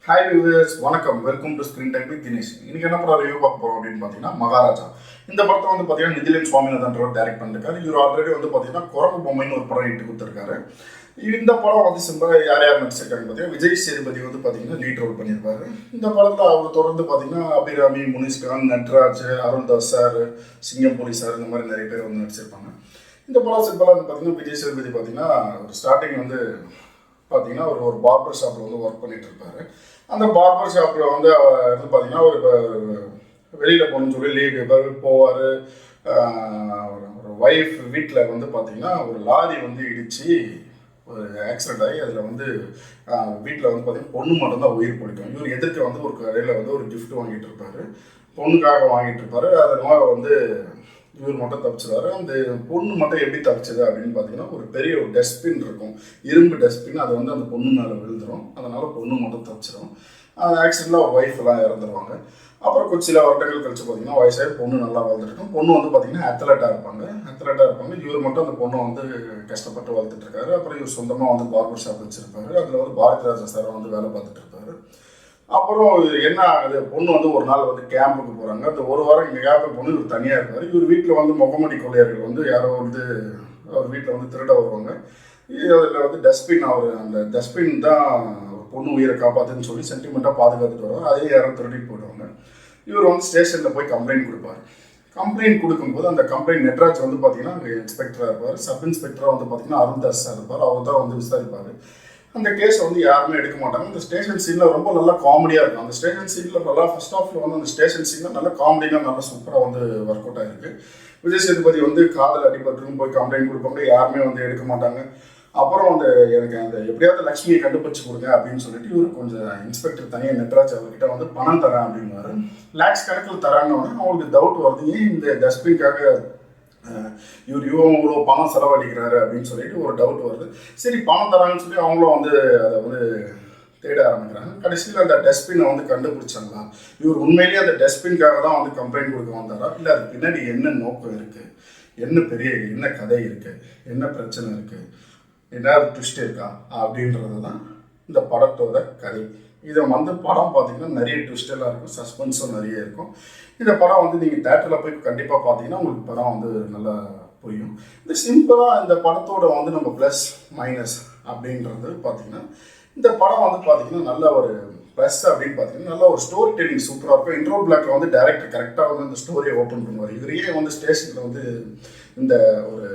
Hi viewers, வணக்கம். Welcome to screen time with Dinesh. இன்னைக்கு என்ன படம் ரிவ்யூ பார்க்க போறோம் அப்படின்னு பார்த்தீங்கன்னா மகாராஜா. இந்த படத்தை வந்து பார்த்தீங்கன்னா நிதிலேன் சுவாமிநாதன் டைரக்ட் பண்ணிருக்காரு. இவர் ஆல்ரெடி வந்து பார்த்தீங்கன்னா குரங்கு பொம்மைன்னு ஒரு படம் இட்டு கொடுத்துருக்காரு. இந்த படம் வந்து சிம்பிளா யார் யார் நடிச்சிருக்காங்க பார்த்தீங்கன்னா விஜய் சேதுபதி வந்து பார்த்தீங்கன்னா லீட் ரோல் பண்ணியிருப்பாரு. இந்த படத்தில் அவர் தொடர்ந்து பார்த்தீங்கன்னா அபிராமி, முனிஷ்கான், நட்ராஜ், அருள்தாஸ் சார், சிங்கம்புலி சார், இந்த மாதிரி நிறைய பேர் வந்து நடிச்சிருப்பாங்க. இந்த படம் சிம்பிளாக வந்து பார்த்தீங்கன்னா விஜய் சேதுபதி பார்த்தீங்கன்னா ஒரு ஸ்டார்டிங் வந்து பார்த்தீங்கன்னா ஒரு பார்பர் ஷாப்பில் வந்து ஒர்க் பண்ணிட்டு இருப்பாரு. அந்த பார்பர் ஷாப்பில் வந்து அவர் வந்து பார்த்தீங்கன்னா ஒரு வெளியில் போகணும்னு சொல்லி லீவ் போவார். ஒரு ஒய்ஃப் வீட்டில் வந்து பார்த்தீங்கன்னா ஒரு லாரி வந்து இடித்து ஒரு ஆக்சிடென்ட் ஆகி அதில் வந்து வீட்டில் வந்து பார்த்தீங்கன்னா பொண்ணு மட்டும்தான் உயிர் பிடிக்கும். இவர் எதிர்க்க வந்து ஒரு கடையில் வந்து ஒரு கிஃப்ட் வாங்கிட்டு இருப்பார், பொண்ணுக்காக வாங்கிட்டு இருப்பார். அதனால வந்து இவர் மட்டும் தப்பிச்சிருவாரு. அந்த பொண்ணு மட்டும் எப்படி தப்பிச்சது அப்படின்னு பார்த்தீங்கன்னா ஒரு பெரிய ஒரு டஸ்ட்பின் இருக்கும், இரும்பு டஸ்ட்பின். அது வந்து அந்த பொண்ணு மேலே விழுந்துடும். அதனால பொண்ணு மட்டும் தப்பிச்சிடும். அந்த ஆக்சிடென்ட்ல ஒய்ஃப் எல்லாம் இறந்துருவாங்க. அப்புறம் கொஞ்சம் சில வருடங்கள் கழிச்சு பார்த்தீங்கன்னா வயசாக பொண்ணு நல்லா வளர்ந்துருக்கும். பொண்ணு வந்து பார்த்தீங்கன்னா அத்லட்டாக இருப்பாங்க. இவர் மட்டும் அந்த பொண்ணை வந்து கஷ்டப்பட்டு வளர்த்துட்டு இருக்காரு. அப்புறம் இவர் சொந்தமாக வந்து பார்பர் ஷாப் வச்சிருப்பாரு. அதில் வந்து பாரதிராஜா சார் வந்து வேலை பார்த்துட்டு இருப்பாரு. அப்புறம் என்ன ஆகுது, பொண்ணு வந்து ஒரு நாள் வந்து கேம்புக்கு போகிறாங்க. அந்த ஒரு வாரம் இங்கே கேம்புக்கு பொண்ணு இவர் தனியாக இருப்பார். இவர் வீட்டில் வந்து முகமடி கொள்ளையர்கள் வந்து யாரோ வந்து அவர் வீட்டில் வந்து திருட வருவாங்க. அதில் வந்து டஸ்ட்பின், அந்த டஸ்ட்பின் தான் பொண்ணு உயிரை காப்பாற்றுன்னு சொல்லி சென்டிமெண்ட்டாக பாதுகாத்துட்டு வருவாங்க. அதே யாரும் திருடிட்டு போயிடுவாங்க. இவர் வந்து ஸ்டேஷனில் போய் கம்ப்ளைண்ட் கொடுப்பார். கம்ப்ளைண்ட் கொடுக்கும்போது அந்த கம்ப்ளைண்ட் நட்ராஜ் வந்து பார்த்தீங்கன்னா அங்கே இன்ஸ்பெக்டராக இருப்பார். சப் இன்ஸ்பெக்டராக வந்து பார்த்தீங்கன்னா அருள்தாஸ் சார் இருப்பார். அவர் தான் வந்து விசாரிப்பார். அந்த கேஸை வந்து யாருமே எடுக்க மாட்டாங்க. அந்த ஸ்டேஷன் சீனில் ரொம்ப நல்லா காமெடியாக இருக்கும். அந்த ஸ்டேஷன் சீனில் நல்லா ஃபர்ஸ்ட் ஆஃப்ல வந்து அந்த ஸ்டேஷன் சீனில் நல்லா காமெடியாக நல்லா சூப்பராக வந்து ஒர்க் அவுட் ஆகிருக்கு. விஜய் சேதுபதி வந்து காதல் அடிபட்டுன்னு போய் கம்ப்ளைண்ட் கொடுப்பாங்க, யாருமே வந்து எடுக்க மாட்டாங்க. அப்புறம் வந்து எனக்கு அந்த எப்படியாவது லக்ஷ்மியை கண்டுபிடிச்சு கொடுங்க அப்படின்னு சொல்லிட்டு இவர் கொஞ்சம் இன்ஸ்பெக்டர் தனியாக நட்ராஜ் அவர்கிட்ட வந்து பணம் தரேன் அப்படின்னாரு. லேக்ஸ் கணக்கில் தராங்கன்னு அவங்களுக்கு டவுட் வருது, ஏன் இந்த டஸ்ட்பின்காக இவர் இவ்வளோ பணம் செலவழிக்கிறாரு அப்படின்னு சொல்லிட்டு ஒரு டவுட் வருது. சரி பணம் தராங்கன்னு சொல்லி அவங்களும் வந்து அதை வந்து தேட ஆரம்பிக்கிறாங்க. கடைசியில் அந்த டஸ்ட்பினை வந்து கண்டுபிடிச்சாங்களா, இவர் உண்மையிலேயே அந்த டஸ்ட்பின்காக தான் வந்து கம்ப்ளைண்ட் கொடுக்க வந்தாரா, இல்லை அதுக்கு பின்னாடி என்ன நோக்கம் இருக்குது, என்ன கதை இருக்குது, என்ன பிரச்சனை இருக்குது, ஏதாவது ட்விஸ்ட் இருக்கா அப்படின்றது தான் இந்த படத்தோட கதை. இதை வந்து படம் பார்த்தீங்கன்னா நிறைய ட்விஸ்ட் எல்லாம் இருக்கும், சஸ்பென்ஸும் நிறைய இருக்கும். இந்த படம் வந்து நீங்கள் தேட்டரில் போய் கண்டிப்பாக பார்த்தீங்கன்னா உங்களுக்கு படம் வந்து நல்லா புரியும். இந்த சிம்பிளாக இந்த படத்தோட வந்து நம்ம ப்ளஸ் மைனஸ் அப்படின்றது பார்த்தீங்கன்னா இந்த படம் வந்து பார்த்தீங்கன்னா நல்ல ஒரு ப்ளஸ் அப்படின்னு பார்த்தீங்கன்னா நல்ல ஒரு ஸ்டோரி டெல்லிங் சூப்பராக இருக்கும். இன்ட்ரோ பிளாக்ல வந்து டேரக்டர் கரெக்டாக வந்து இந்த ஸ்டோரியை ஓப்பன் பண்ணுவார். இவரையே வந்து ஸ்டேஷனில் வந்து இந்த ஒரு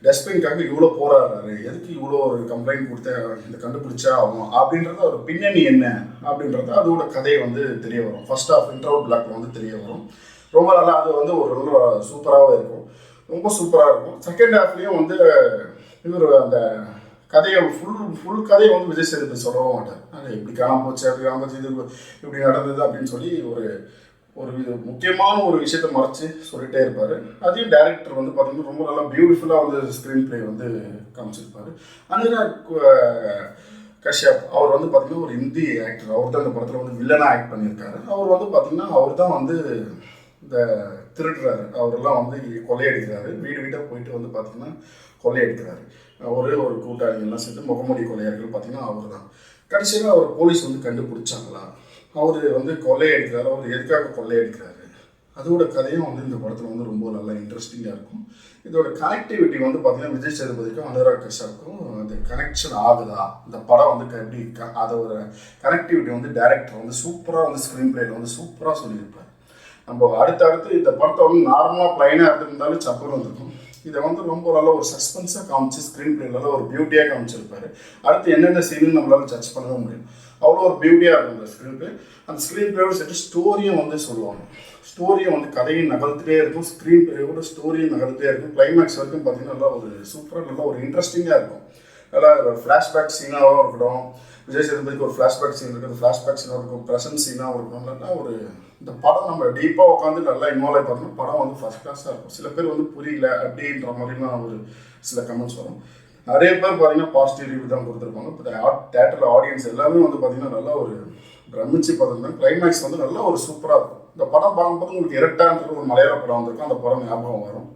டஸ்ட்பின்காக இவ்வளோ போராடுறாரு, எதுக்கு இவ்வளோ ஒரு கம்ப்ளைண்ட் கொடுத்து இந்த கண்டுபிடிச்சா ஆகும் அப்படின்றத ஒரு பின்னணி என்ன அப்படின்றத அதோட கதையை வந்து தெரிய வரும். ஃபர்ஸ்ட் ஆஃப் இன்ட்ரோ பிளாக்ல வந்து தெரிய வரும். ரொம்ப நல்லா அது வந்து ஒரு ரொம்ப சூப்பராகவே இருக்கும், ரொம்ப சூப்பராக இருக்கும். செகண்ட் ஹாஃப்லேயும் வந்து இவர் அந்த கதையை ஃபுல் கதையை வந்து விஜய் சேதுபதி சொல்லவும் மாட்டார். அது எப்படி காணாம போச்சு, அப்படி காணாம போச்சு, இது இப்படி நடந்தது அப்படின்னு சொல்லி ஒரு முக்கியமான ஒரு விஷயத்த மறைச்சு சொல்லிட்டே இருப்பார். அதையும் டைரக்டர் வந்து பார்த்தீங்கன்னா ரொம்ப நல்லா பியூட்டிஃபுல்லாக வந்து ஸ்க்ரீன் பிளே வந்து காமிச்சிருப்பார். அனுராக் கஷ்யப் அவர் வந்து பார்த்தீங்கன்னா ஒரு ஹிந்தி ஆக்டர். அவர் தான் இந்த படத்தில் வந்து வில்லனாக ஆக்ட் பண்ணியிருக்காரு. அவர் வந்து பார்த்தீங்கன்னா அவர் தான் வந்து இந்த திருடுறாரு, அவரெல்லாம் வந்து கொள்ளையடிக்கிறாரு. வீடு வீட்டாக போயிட்டு வந்து பார்த்தீங்கன்னா கொள்ளையடிக்கிறாரு. ஒரே ஒரு கூட்டாளிகள்லாம் சேர்த்து முகமூடி கொள்ளையர்கள் பார்த்தீங்கன்னா அவர் தான். கடைசியில் அவர் போலீஸ் வந்து கண்டுபிடிச்சாங்களா, அவர் வந்து கொள்ளையடிக்கிறாரு, அவர் எதுக்காக கொள்ளையடிக்கிறாரு, அதோட கதையும் வந்து இந்த படத்தில் வந்து ரொம்ப நல்லா இன்ட்ரெஸ்டிங்காக இருக்கும். இதோட கனெக்டிவிட்டி வந்து பார்த்தீங்கன்னா விஜய் சேதுபதிக்கும் அனுராக் கஷ்யப்புக்கும் அந்த கனெக்ஷன் ஆகுதா, இந்த படம் வந்து எப்படி அதோட கனெக்டிவிட்டி வந்து டைரக்டர் வந்து சூப்பராக வந்து ஸ்க்ரீன் பிளேயில் வந்து சூப்பராக சொல்லியிருப்பார். நம்ம அடுத்தடுத்து இந்த படத்தை வந்து நார்மலாக ப்ளைனாக எடுத்துருந்தாலும் சப்பரம் வந்துருக்கும். இதை வந்து ரொம்ப நல்லா ஒரு சஸ்பென்ஸாக காமிச்சு ஸ்க்ரீன் பிளே நல்லா ஒரு பியூட்டியாக காமிச்சிருப்பாரு. அடுத்து என்னென்ன சீனுன்னு நம்மளால ஜட்ஜ் பண்ணவே முடியும். அவ்வளோ ஒரு பியூட்டியாக இருக்கும் அந்த ஸ்க்ரீன் பிளே. அந்த ஸ்க்ரீன் பிளேயோட சேர்த்து ஸ்டோரியும் வந்து சொல்லுவாங்க. ஸ்டோரியும் வந்து கதையும் நகர்த்துட்டே இருக்கும், ஸ்க்ரீன் பிளேயோட ஸ்டோரியும் நகர்த்துட்டே இருக்கும். கிளைமேக்ஸ் வரைக்கும் பார்த்தீங்கன்னா நல்லா ஒரு சூப்பராக நல்லா ஒரு இன்ட்ரெஸ்டிங்காக இருக்கும். நல்லா ஒரு ஃப்ளாஷ்பேக் சீனாகவும் இருக்கட்டும், விஜய் சேதுபதிக்கு ஒரு ஃப்ளாஷ்பேக் சீன் இருக்குது, ஃப்ளாஷ்பேக் சீனாக இருக்கும், ப்ரெசன்ட் சீனாகவும் இருக்கும். நல்லா ஒரு இந்த படம் நம்ம டீப்பாக உட்காந்து நல்லா இன்வால்வ் ஆகி பார்த்தோம்னா படம் வந்து ஃபர்ஸ்ட் கிளாஸாக இருக்கும். சில பேர் வந்து புரியல அப்படின்ற மாதிரிலாம் ஒரு சில கமெண்ட்ஸ் வரும். நிறைய பேர் பார்த்தீங்கன்னா பாசிட்டிவ் ரிவ்யூ தான் கொடுத்துருப்பாங்க. இப்போ தேட்டரில் ஆடியன்ஸ் எல்லாமே வந்து பார்த்தீங்கன்னா நல்லா ஒரு பிரமிச்சு பார்த்தீங்கன்னா கிளைமேக்ஸ் வந்து நல்லா ஒரு சூப்பராக இருக்கும். இந்த படம் பார்க்கும்போது உங்களுக்கு இரட்டான்ற ஒரு மலையாள படம் வந்திருக்கும், அந்த படம் ஞாபகம் வரும்.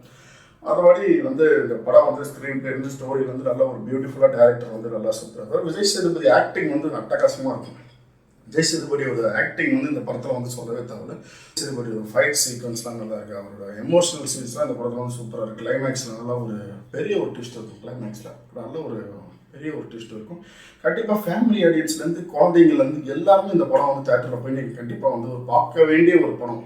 அதுபடி வந்து இந்த படம் வந்து ஸ்க்ரீன் பிளே இருந்து ஸ்டோரி வந்து நல்ல ஒரு பியூட்டிஃபுல்லாக டேரக்டர் வந்து நல்லா சூப்பராக இருக்கும். விஜய் சேதுபதி ஆக்டிங் வந்து அட்டகாசமாக இருக்கும். ஜெய் சேதுபதியோட ஆக்டிங் வந்து இந்த படத்தில் வந்து சொல்லவே தேவையில்ல. சேதுபதியோட ஃபைட் சீக்வன்ஸ்லாம் நல்லா இருக்குது, அவரோட எமோஷனல் சீன்ஸ்லாம் இந்த படத்தில் வந்து சூப்பராக இருக்குது. கிளைமேக்ஸில் நல்லா ஒரு பெரிய ஒரு ட்விஸ்ட் இருக்கும், கிளைமேக்ஸில் நல்ல ஒரு பெரிய ஒரு ட்விஸ்ட் இருக்கும். கண்டிப்பாக ஃபேமிலி ஆடியன்ஸ்லேருந்து குழந்தைங்கள்லேருந்து எல்லாருமே இந்த படம் வந்து தேட்டரில் போய் நீங்கள் கண்டிப்பாக வந்து ஒரு பார்க்க வேண்டிய ஒரு படம்,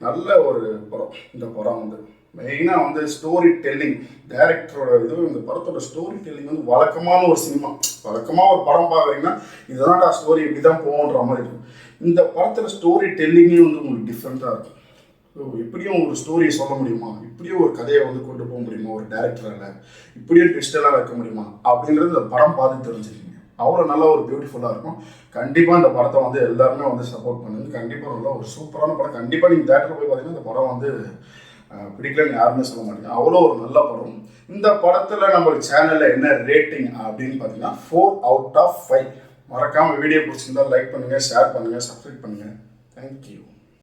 நல்ல ஒரு படம். இந்த படம் வந்து மெயினாக வந்து ஸ்டோரி டெல்லிங், டைரக்டரோட இது, இந்த படத்தோட ஸ்டோரி டெல்லிங் வந்து வழக்கமான ஒரு சினிமா, வழக்கமாக ஒரு படம் பார்க்குறீங்கன்னா இதுதான்டா ஸ்டோரி இப்படி தான் போகன்ற மாதிரி இருக்கும். இந்த படத்தில் ஸ்டோரி டெல்லிங்கே வந்து உங்களுக்கு டிஃப்ரெண்ட்டாக இருக்கும். ஸோ இப்படியும் ஒரு ஸ்டோரியை சொல்ல முடியுமா, இப்படியும் ஒரு கதையை வந்து கொண்டு போக முடியுமா ஒரு டேரக்டரால், இப்படியும் ட்விஸ்டெல்லாம் வைக்க முடியுமா அப்படின்றது இந்த படம் பார்த்து தெரிஞ்சுக்கிங்க. அவ்வளோ நல்லா ஒரு பியூட்டிஃபுல்லாக இருக்கும். கண்டிப்பாக இந்த படத்தை வந்து எல்லாருமே வந்து சப்போர்ட் பண்ணுங்க. கண்டிப்பாக நல்லா ஒரு சூப்பரான படம். கண்டிப்பாக நீங்கள் தேட்டரில் போய் பார்த்தீங்கன்னா இந்த படம் வந்து பிடிக்கலன்னு யாருமே சொல்ல மாட்டேங்க, அவ்வளோ ஒரு நல்ல படம். இந்த படத்தில் நம்ம சேனலில் என்ன ரேட்டிங் அப்படின்னு பார்த்தீங்கன்னா 4/5. மறக்காமல் வீடியோ பிடிச்சிருந்தா லைக் பண்ணுங்கள், ஷேர் பண்ணுங்கள், சப்ஸ்கிரைப் பண்ணுங்கள். தேங்க்யூ.